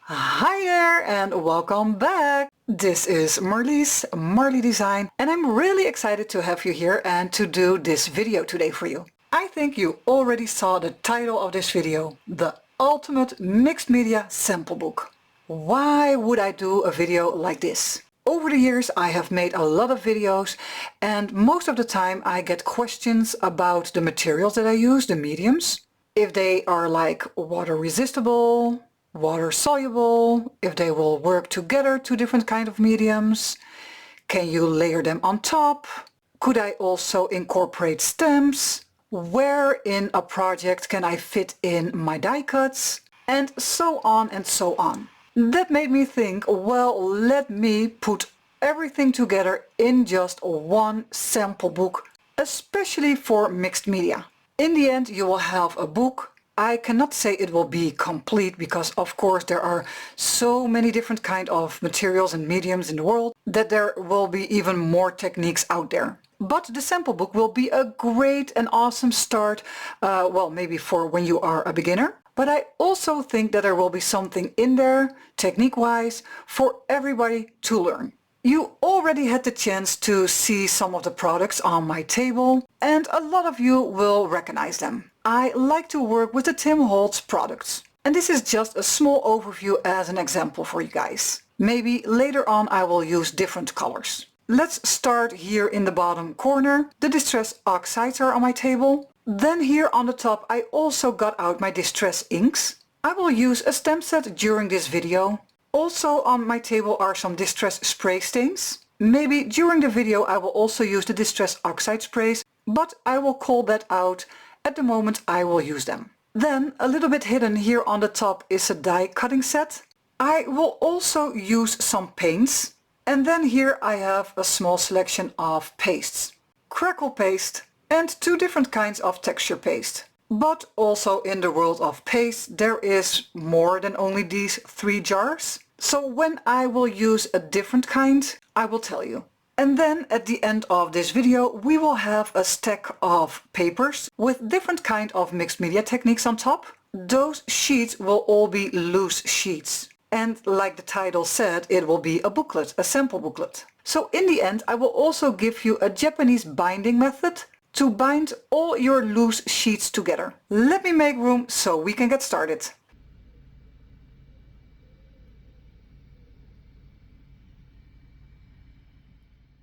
Hi there and welcome back! This is Marley Design, and I'm really excited to have you here and to do this video today for you. I think you already saw the title of this video, the Ultimate Mixed Media Sample Book. Why would I do a video like this? Over the years I have made a lot of videos, and most of the time I get questions about the materials that I use, the mediums. If they are like water resistible, water soluble, if they will work together, two different kind of mediums. Can you layer them on top? Could I also incorporate stamps? Where in a project can I fit in my die cuts? And so on and so on. That made me think, well, let me put everything together in just one sample book, especially for mixed media. In the end you will have a book. I cannot say it will be complete because of course there are so many different kind of materials and mediums in the world that there will be even more techniques out there. But the sample book will be a great and awesome start, well, maybe for when you are a beginner. But I also think that there will be something in there, technique-wise, for everybody to learn. You already had the chance to see some of the products on my table, and a lot of you will recognize them. I like to work with the Tim Holtz products. And this is just a small overview as an example for you guys. Maybe later on I will use different colors. Let's start here in the bottom corner. The Distress Oxides are on my table. Then here on the top I also got out my Distress Inks. I will use a stamp set during this video. Also on my table are some Distress Spray stains. Maybe during the video I will also use the Distress Oxide sprays, but I will call that out. At the moment I will use them. Then a little bit hidden here on the top is a die cutting set. I will also use some paints. And then here I have a small selection of pastes. Crackle paste and two different kinds of texture paste. But also in the world of paste there is more than only these 3 jars. So when I will use a different kind, I will tell you. And then at the end of this video we will have a stack of papers with different kind of mixed media techniques on top. Those sheets will all be loose sheets. And like the title said, it will be a booklet, a sample booklet. So in the end I will also give you a Japanese binding method to bind all your loose sheets together. Let me make room so we can get started.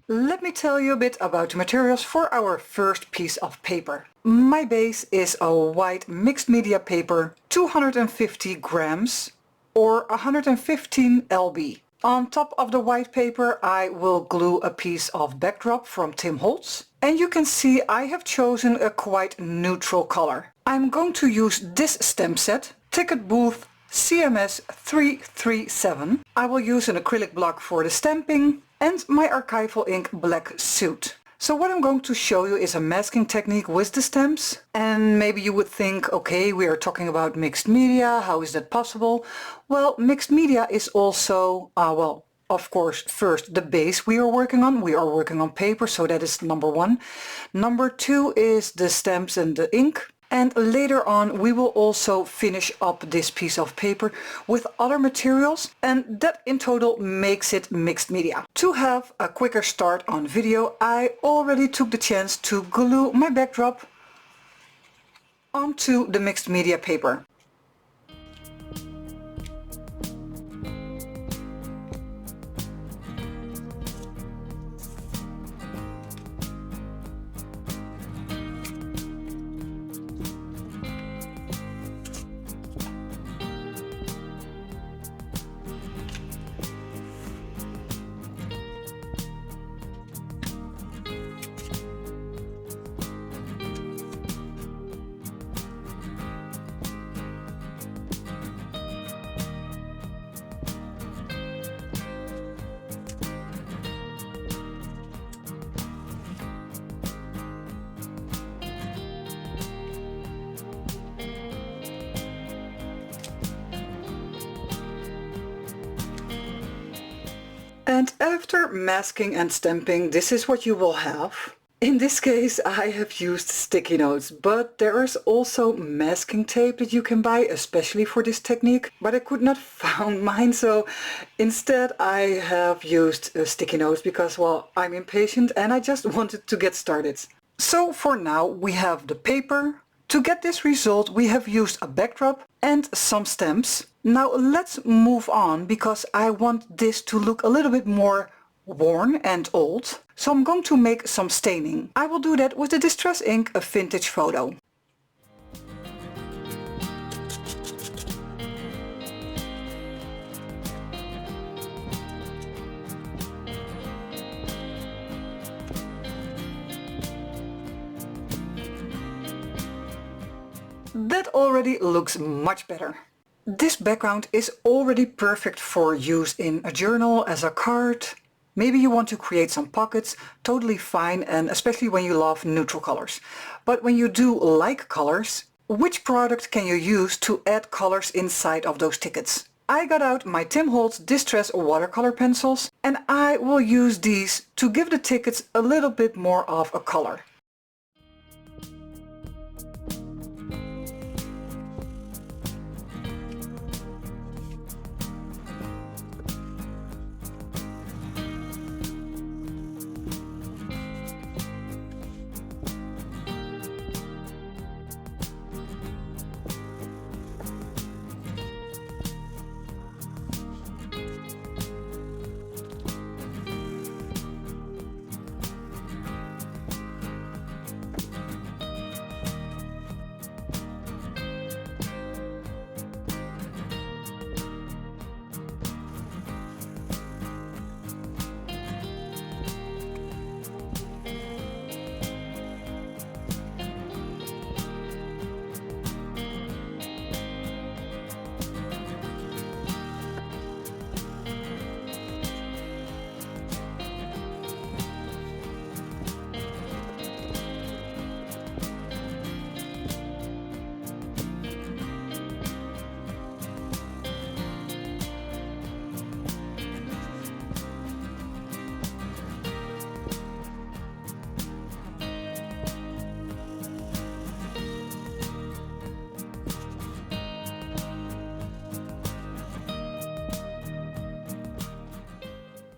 Let me tell you a bit about the materials for our first piece of paper. My base is a white mixed media paper, 250 grams or 115 lb. On top of the white paper I will glue a piece of backdrop from Tim Holtz. And you can see I have chosen a quite neutral color. I'm going to use this stamp set, Ticket Booth CMS 337. I will use an acrylic block for the stamping and my Archival ink black Soot. So what I'm going to show you is a masking technique with the stamps. And maybe you would think, okay, we are talking about mixed media, how is that possible? Well, mixed media is also, well, of course, first the base we are working on. We are working on paper, so that is number 1. Number 2 is the stamps and the ink. And later on we will also finish up this piece of paper with other materials, and that in total makes it mixed media. To have a quicker start on video, I already took the chance to glue my backdrop onto the mixed media paper. And after masking and stamping, this is what you will have. In this case I have used sticky notes, but there is also masking tape that you can buy especially for this technique, but I could not find mine, so instead I have used sticky notes because, well, I'm impatient and I just wanted to get started. So for now we have the paper. To get this result we have used a backdrop and some stamps. Now let's move on because I want this to look a little bit more worn and old. So I'm going to make some staining. I will do that with the Distress Ink, a vintage photo. That already looks much better. This background is already perfect for use in a journal, as a card. Maybe you want to create some pockets, totally fine, and especially when you love neutral colors. But when you do like colors, which product can you use to add colors inside of those tickets? I got out my Tim Holtz Distress watercolor pencils and I will use these to give the tickets a little bit more of a color.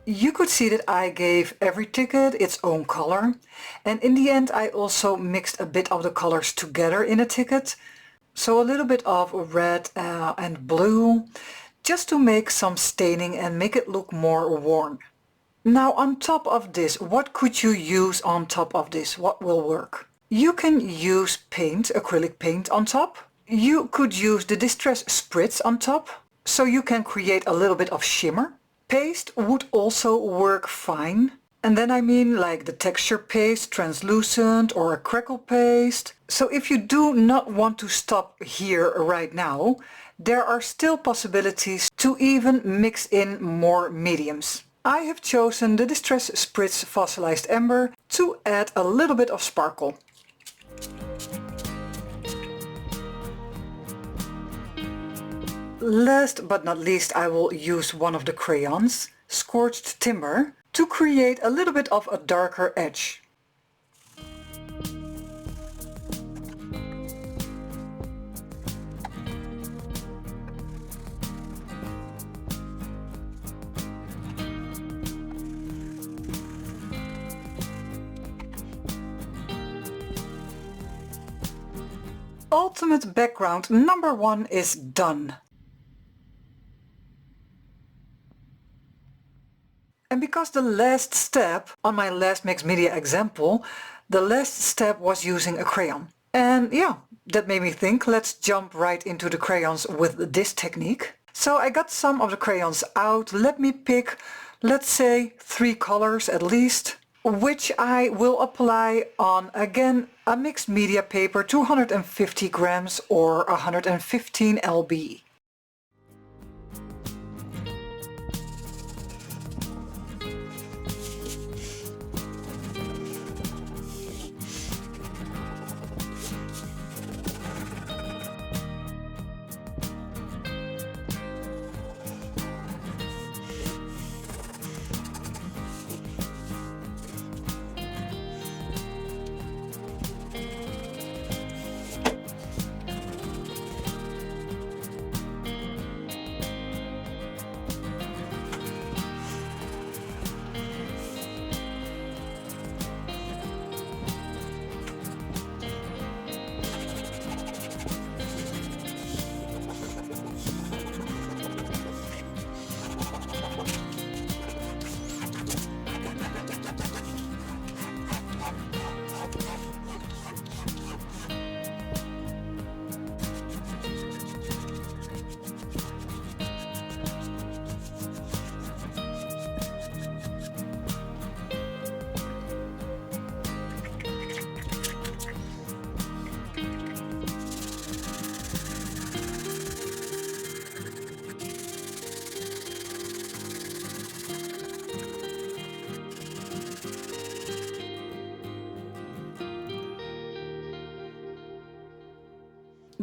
You could see that I gave every ticket its own color, and in the end I also mixed a bit of the colors together in a ticket. So a little bit of red and blue, just to make some staining and make it look more worn. Now on top of this, what could you use on top of this? What will work? You can use paint, acrylic paint on top. You could use the Distress Spritz on top, so you can create a little bit of shimmer. Paste would also work fine. And then I mean like the texture paste, translucent, or a crackle paste. So if you do not want to stop here right now, there are still possibilities to even mix in more mediums. I have chosen the Distress Spritz Fossilized Amber to add a little bit of sparkle. Last but not least, I will use one of the crayons, Scorched Timber, to create a little bit of a darker edge. Ultimate background number 1 is done. And because the last step on my last mixed media example, the last step was using a crayon. And yeah, that made me think, let's jump right into the crayons with this technique. So I got some of the crayons out. Let me pick, let's say, 3 colors at least, which I will apply on, again, a mixed media paper, 250 grams or 115 lb.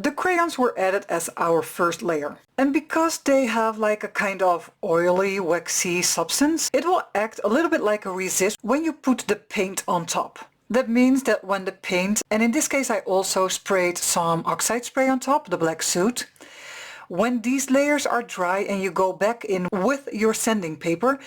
The crayons were added as our first layer. And because they have like a kind of oily, waxy substance, it will act a little bit like a resist when you put the paint on top. That means that when the paint, and in this case I also sprayed some oxide spray on top, the black Soot. When these layers are dry and you go back in with your sanding paper,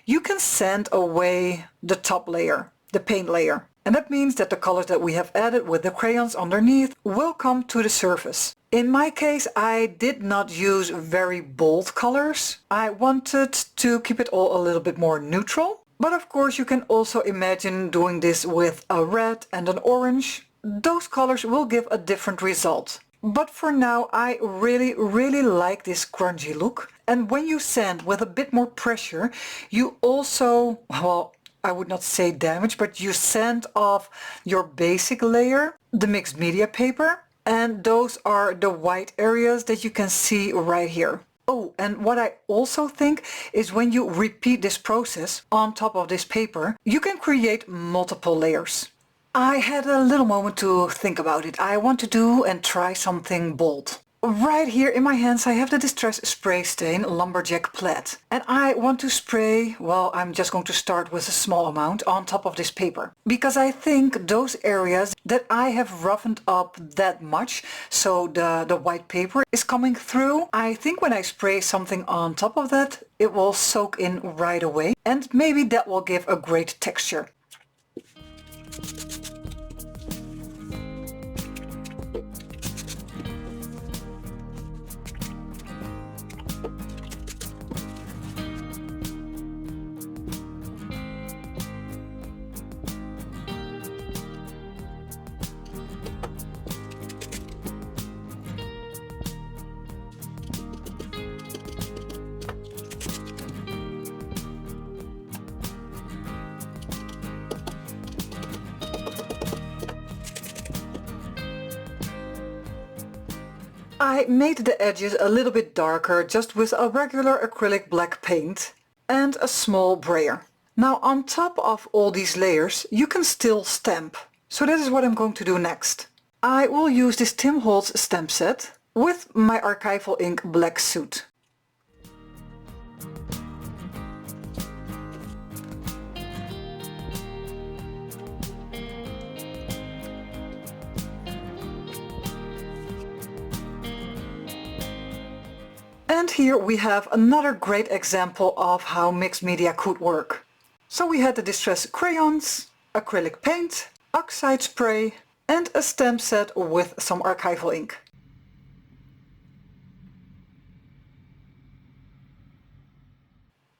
you can sand away the top layer, the paint layer. And that means that the colors that we have added with the crayons underneath will come to the surface. In my case, I did not use very bold colors. I wanted to keep it all a little bit more neutral. But of course you can also imagine doing this with a red and an orange. Those colors will give a different result. But for now I really like this grungy look. And when you sand with a bit more pressure, you also, well, I would not say damage, but you sand off your basic layer, the mixed media paper. And those are the white areas that you can see right here. Oh, and what I also think is when you repeat this process on top of this paper, you can create multiple layers. I had a little moment to think about it. I want to do and try something bold. Right here in my hands I have the Distress Spray Stain Lumberjack Plaid. And I want to spray, well, I'm just going to start with a small amount on top of this paper. Because I think those areas that I have roughened up that much, so the white paper is coming through, I think when I spray something on top of that, it will soak in right away. And maybe that will give a great texture. I made the edges a little bit darker just with a regular acrylic black paint and a small brayer. Now on top of all these layers you can still stamp. So that is what I'm going to do next. I will use this Tim Holtz stamp set with my Archival ink black Soot. And here we have another great example of how mixed media could work. So we had the Distress crayons, acrylic paint, oxide spray and a stamp set with some Archival ink.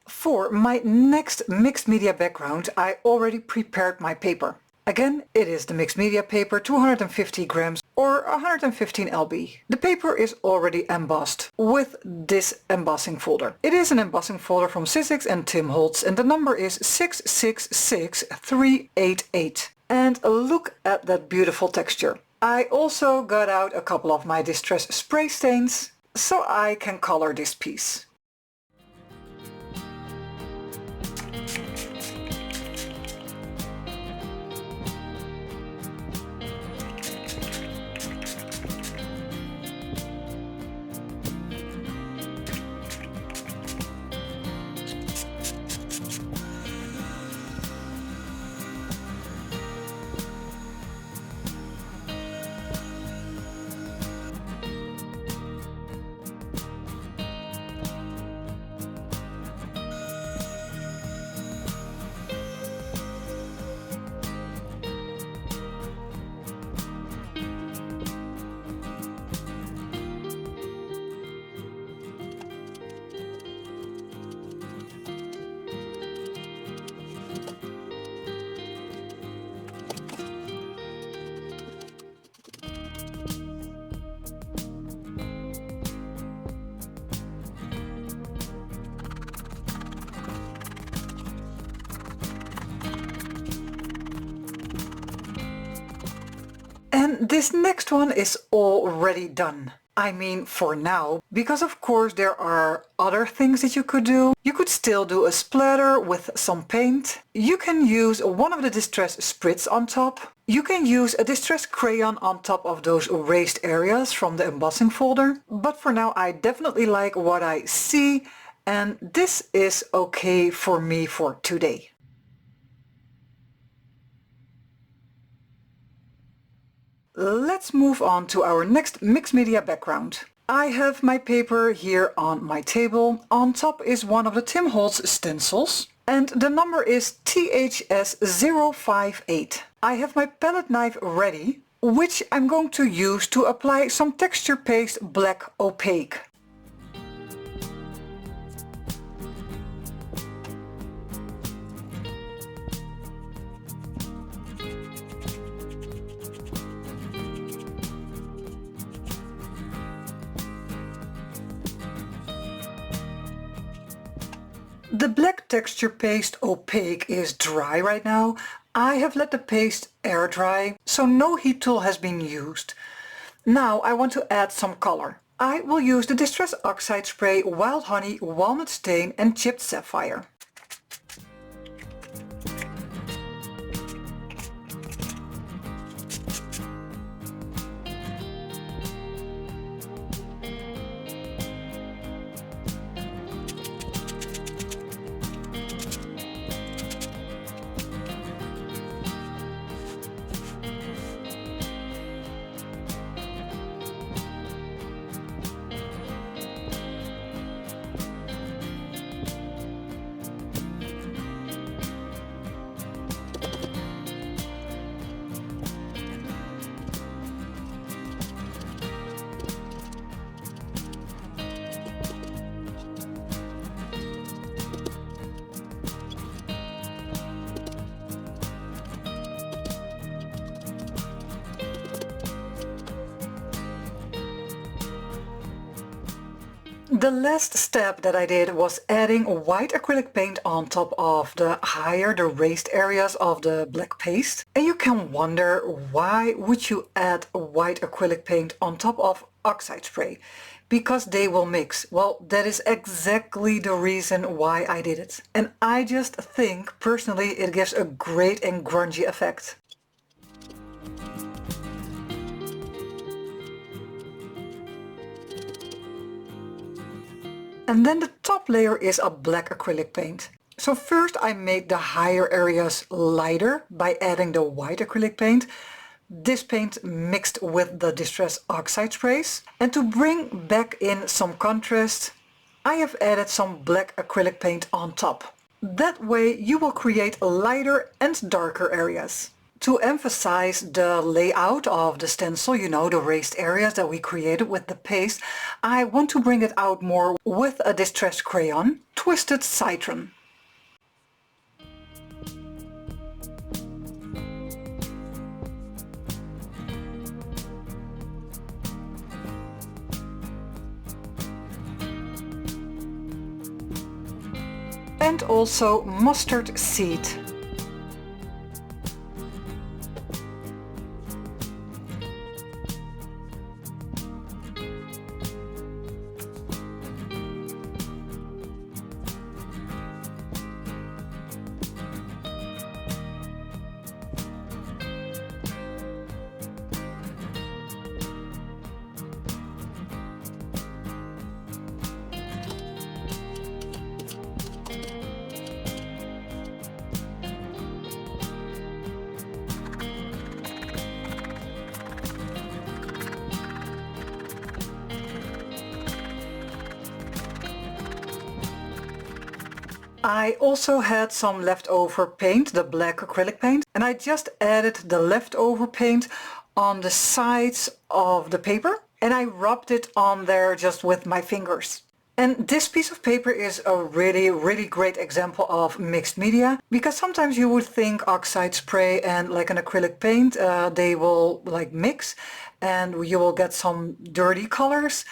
For my next mixed media background I already prepared my paper. Again, it is the mixed media paper 250 grams or 115 lb. The paper is already embossed with this embossing folder. It is an embossing folder from Sizzix and Tim Holtz and the number is 666388. And look at that beautiful texture. I also got out a couple of my Distress spray stains so I can color this piece. And this next one is already done. I mean for now, because of course there are other things that you could do. You could still do a splatter with some paint. You can use one of the Distress Spritz on top. You can use a Distress Crayon on top of those erased areas from the embossing folder. But for now I definitely like what I see, and this is okay for me for today. Let's move on to our next mixed media background. I have my paper here on my table. On top is one of the Tim Holtz stencils, and the number is THS058. I have my palette knife ready, which I'm going to use to apply some texture paste black opaque. The black texture paste opaque is dry right now. I have let the paste air dry, so no heat tool has been used. Now I want to add some color. I will use the Distress Oxide Spray, Wild Honey, Walnut Stain and Chipped Sapphire. The last step that I did was adding white acrylic paint on top of the raised areas of the black paste. And you can wonder, why would you add white acrylic paint on top of oxide spray? Because they will mix. Well, that is exactly the reason why I did it. And I just think, personally, it gives a great and grungy effect. And then the top layer is a black acrylic paint. So first I made the higher areas lighter by adding the white acrylic paint. This paint mixed with the Distress Oxide sprays. And to bring back in some contrast, I have added some black acrylic paint on top. That way you will create lighter and darker areas. To emphasize the layout of the stencil, you know, the raised areas that we created with the paste, I want to bring it out more with a Distress Crayon, Twisted Citron. And also Mustard Seed. I also had some leftover paint, the black acrylic paint, and I just added the leftover paint on the sides of the paper and I rubbed it on there just with my fingers. And this piece of paper is a really great example of mixed media, because sometimes you would think oxide spray and like an acrylic paint, they will like mix and you will get some dirty colors,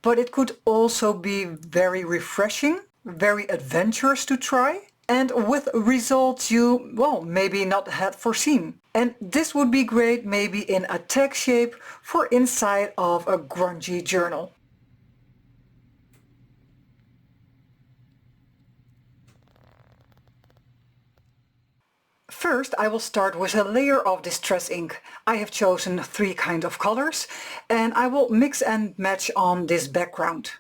but it could also be very refreshing, very adventurous to try. and with results you, well, maybe not had foreseen. And this would be great maybe in a tag shape for inside of a grungy journal. First, I will start with a layer of Distress ink. I have chosen 3 kinds of colors and I will mix and match on this background.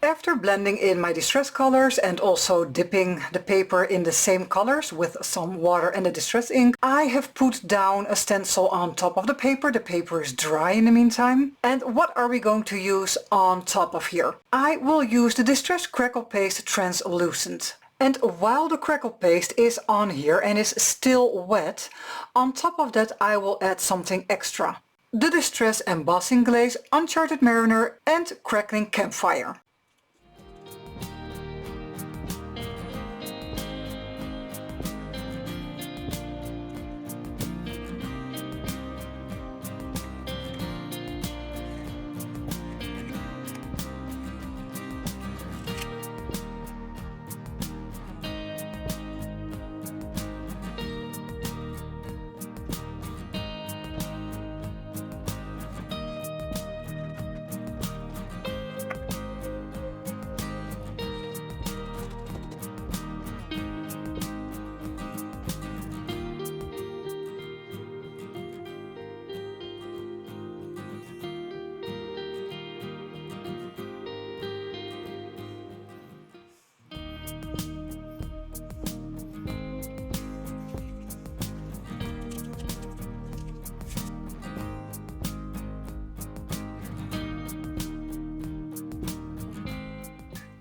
After blending in my distress colors and also dipping the paper in the same colors with some water and the distress ink, I have put down a stencil on top of the paper. The paper is dry in the meantime. And what are we going to use on top of here? I will use the Distress Crackle Paste Translucent. And while the crackle paste is on here and is still wet, on top of that I will add something extra. The Distress Embossing Glaze, Uncharted Mariner and Crackling Campfire.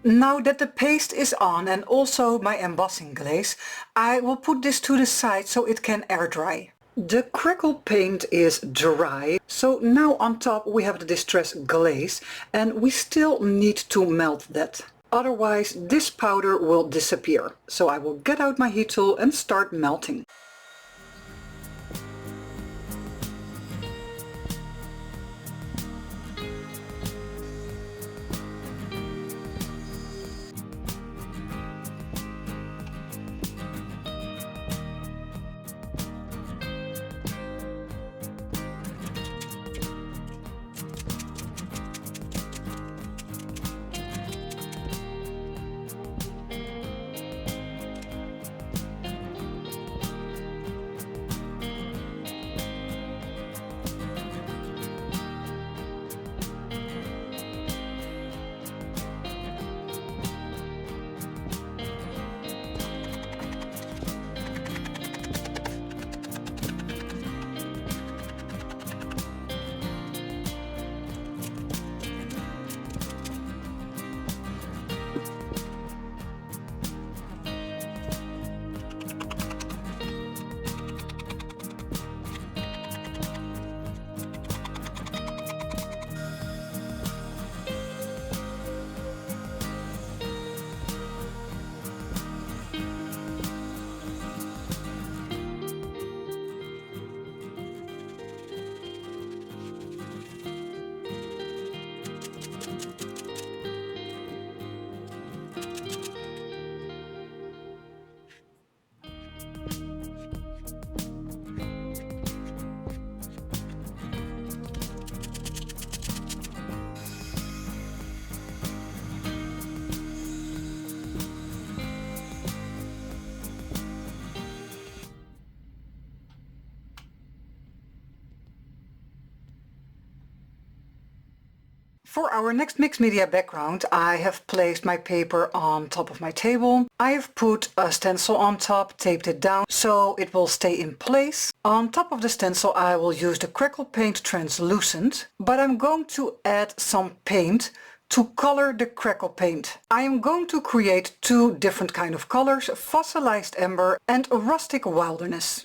Now that the paste is on and also my embossing glaze, I will put this to the side so it can air dry. The crackle paint is dry, so now on top we have the Distress Glaze and we still need to melt that. Otherwise this powder will disappear. So I will get out my heat tool and start melting. For our next mixed media background, I have placed my paper on top of my table. I have put a stencil on top, taped it down so it will stay in place. On top of the stencil I will use the Crackle Paint Translucent, but I'm going to add some paint to color the Crackle Paint. I am going to create two different kind of colors, Fossilized Amber and Rustic Wilderness.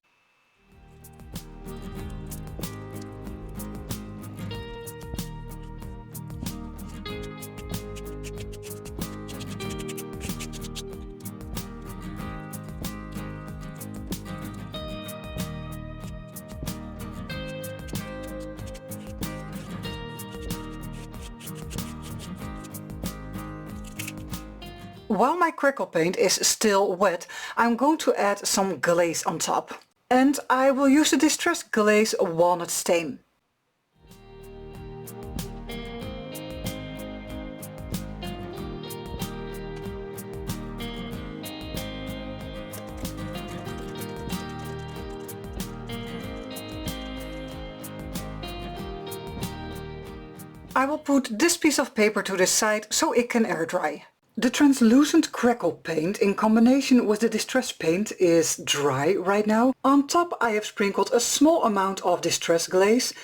While my Crackle paint is still wet, I'm going to add some glaze on top. And I will use the Distress Glaze Walnut Stain. I will put this piece of paper to the side so it can air dry. The translucent Crackle paint in combination with the Distress paint is dry right now. On top I have sprinkled a small amount of Distress Glaze,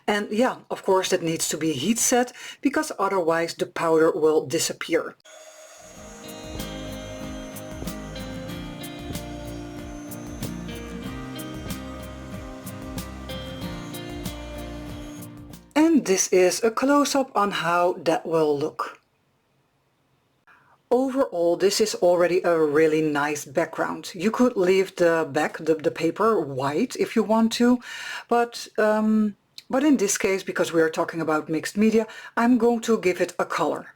and yeah, of course that needs to be heat set because otherwise the powder will disappear. And this is a close-up on how that will look. Overall, this is already a really nice background. You could leave the back, the paper, white if you want to, but in this case, because we are talking about mixed media, I'm going to give it a color.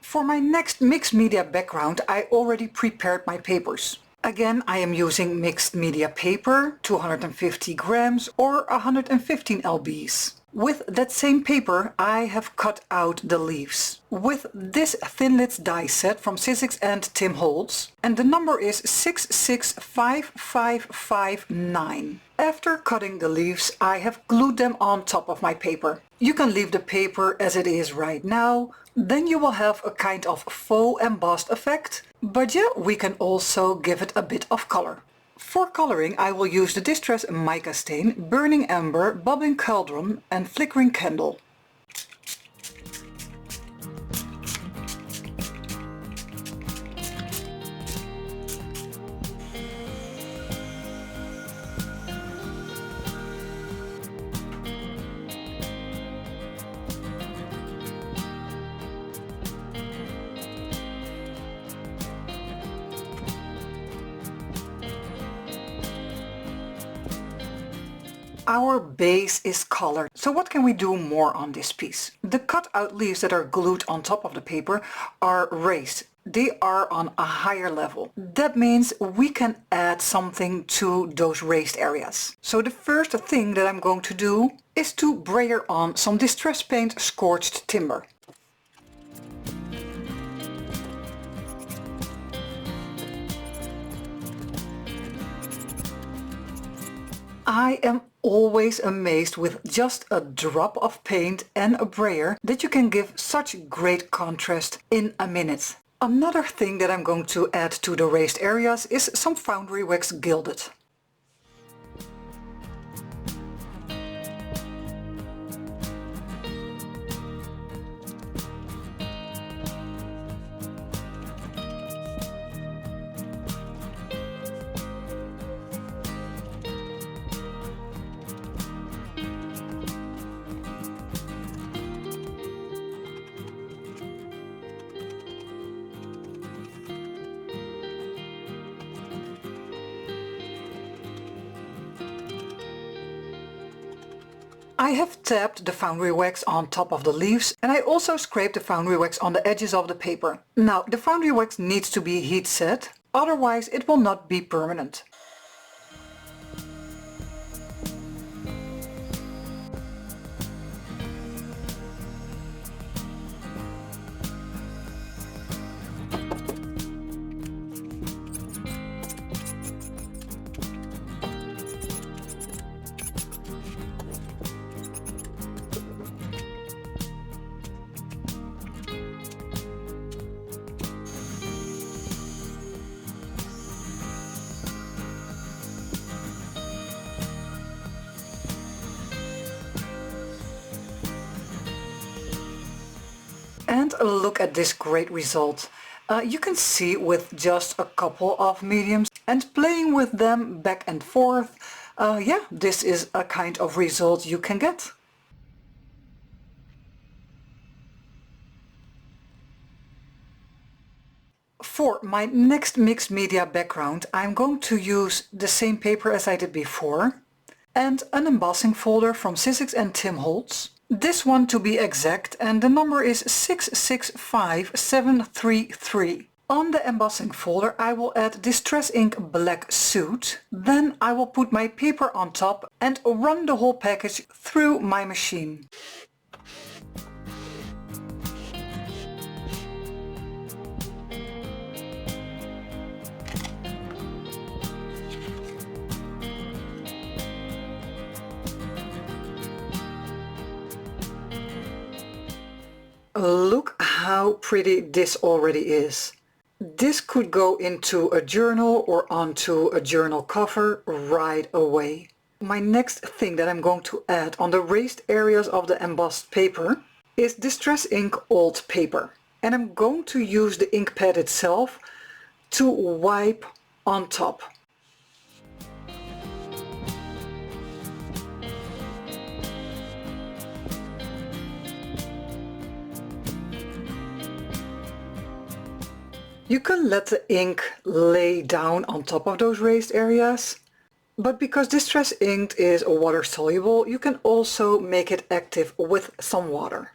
For my next mixed media background, I already prepared my papers. Again, I am using mixed media paper, 250 grams or 115 lbs. With that same paper, I have cut out the leaves. With this Thinlit die set from Sizzix and Tim Holtz, and the number is 665559. After cutting the leaves, I have glued them on top of my paper. You can leave the paper as it is right now, then you will have a kind of faux embossed effect, but yeah, we can also give it a bit of color. For coloring I will use the Distress Mica Stain, Burning Amber, Bubbling Cauldron and Flickering Candle. Our base is colored, so what can we do more on this piece? The cut out leaves that are glued on top of the paper are raised. They are on a higher level. That means we can add something to those raised areas. So the first thing that I'm going to do is to brayer on some Distress Paint Scorched Timber. I am always amazed with just a drop of paint and a brayer that you can give such great contrast in a minute. Another thing that I'm going to add to the raised areas is some Foundry Wax Gilded. I have tapped the Foundry Wax on top of the leaves, and I also scraped the Foundry Wax on the edges of the paper. Now, the Foundry Wax needs to be heat set, otherwise it will not be permanent. And look at this great result. You can see with just a couple of mediums and playing with them back and forth, yeah, this is a kind of result you can get. For my next mixed media background, I'm going to use the same paper as I did before and an embossing folder from Sizzix and Tim Holtz. This one to be exact, and the number is 665733. On the embossing folder I will add Distress Ink Black Soot. Then I will put my paper on top and run the whole package through my machine. Look how pretty this already is. This could go into a journal or onto a journal cover right away. My next thing that I'm going to add on the raised areas of the embossed paper is Distress Ink Old Paper. And I'm going to use the ink pad itself to wipe on top. You can let the ink lay down on top of those raised areas, but because Distress Ink is water soluble, you can also make it active with some water.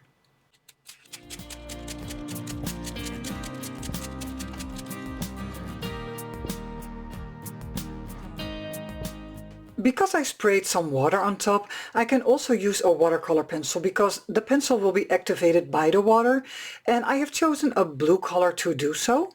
Because I sprayed some water on top, I can also use a watercolor pencil because the pencil will be activated by the water, and I have chosen a blue color to do so.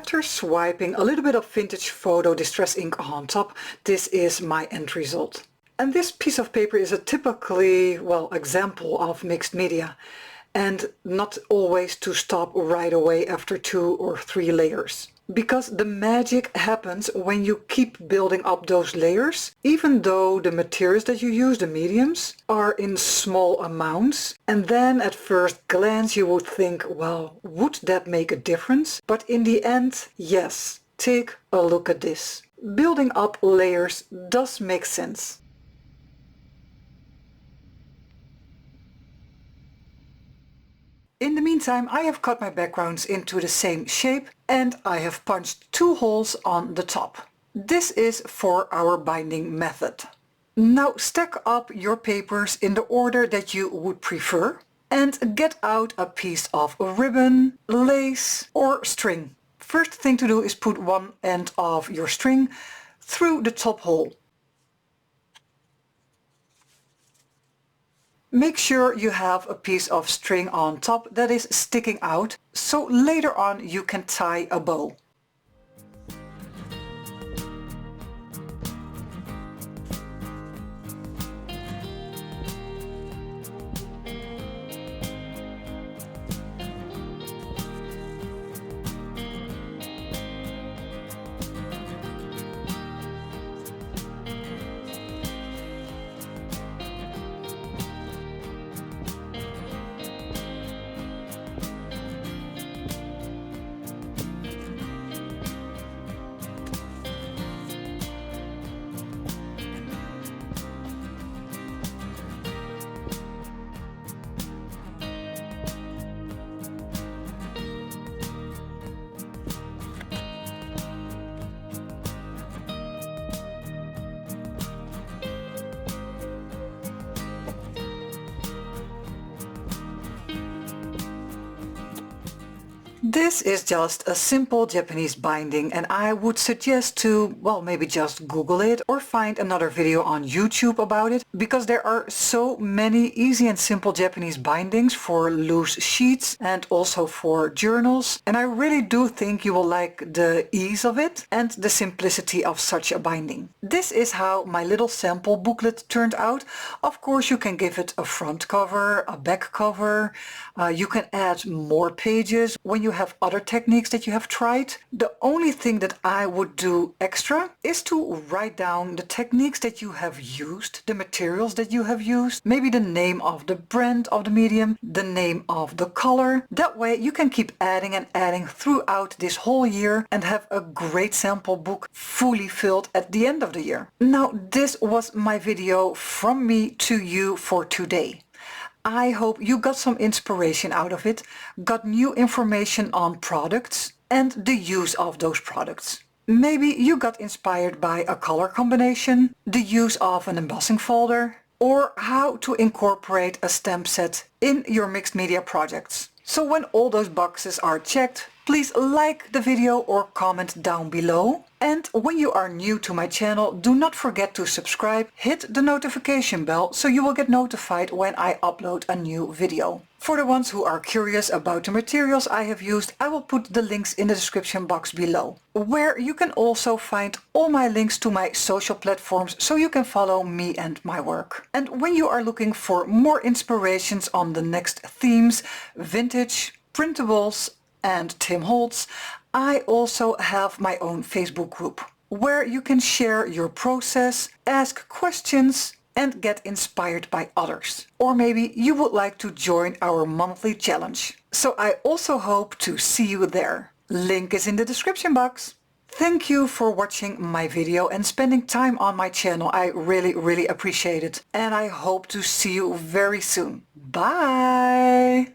After swiping a little bit of vintage photo distress ink on top, this is my end result. And this piece of paper is a typically, well, example of mixed media, and not always to stop right away after 2 or 3 layers. Because the magic happens when you keep building up those layers, even though the materials that you use, the mediums, are in small amounts. And then at first glance you would think, well, would that make a difference? But in the end, yes. Take a look at this. Building up layers does make sense. In the meantime, I have cut my backgrounds into the same shape and I have punched 2 holes on the top. This is for our binding method. Now stack up your papers in the order that you would prefer and get out a piece of ribbon, lace or string. First thing to do is put one end of your string through the top hole. Make sure you have a piece of string on top that is sticking out, so later on you can tie a bow. This is just a simple Japanese binding and I would suggest to, well, maybe just Google it or find another video on YouTube about it, because there are so many easy and simple Japanese bindings for loose sheets and also for journals, and I really do think you will like the ease of it and the simplicity of such a binding. This is how my little sample booklet turned out. Of course you can give it a front cover, a back cover, you can add more pages when you have other techniques that you have tried. The only thing that I would do extra is to write down the techniques that you have used, the materials that you have used, maybe the name of the brand of the medium, the name of the color. That way you can keep adding and adding throughout this whole year and have a great sample book fully filled at the end of the year. Now this was my video from me to you for today. I hope you got some inspiration out of it, got new information on products and the use of those products. Maybe you got inspired by a color combination, the use of an embossing folder, or how to incorporate a stamp set in your mixed media projects. So when all those boxes are checked, please like the video or comment down below. And when you are new to my channel, do not forget to subscribe, hit the notification bell so you will get notified when I upload a new video. For the ones who are curious about the materials I have used, I will put the links in the description box below, where you can also find all my links to my social platforms so you can follow me and my work. And when you are looking for more inspirations on the next themes, vintage, printables and Tim Holtz, I also have my own Facebook group where you can share your process, ask questions and get inspired by others. Or maybe you would like to join our monthly challenge. So I also hope to see you there. Link is in the description box. Thank you for watching my video and spending time on my channel. I really appreciate it. And I hope to see you very soon. Bye!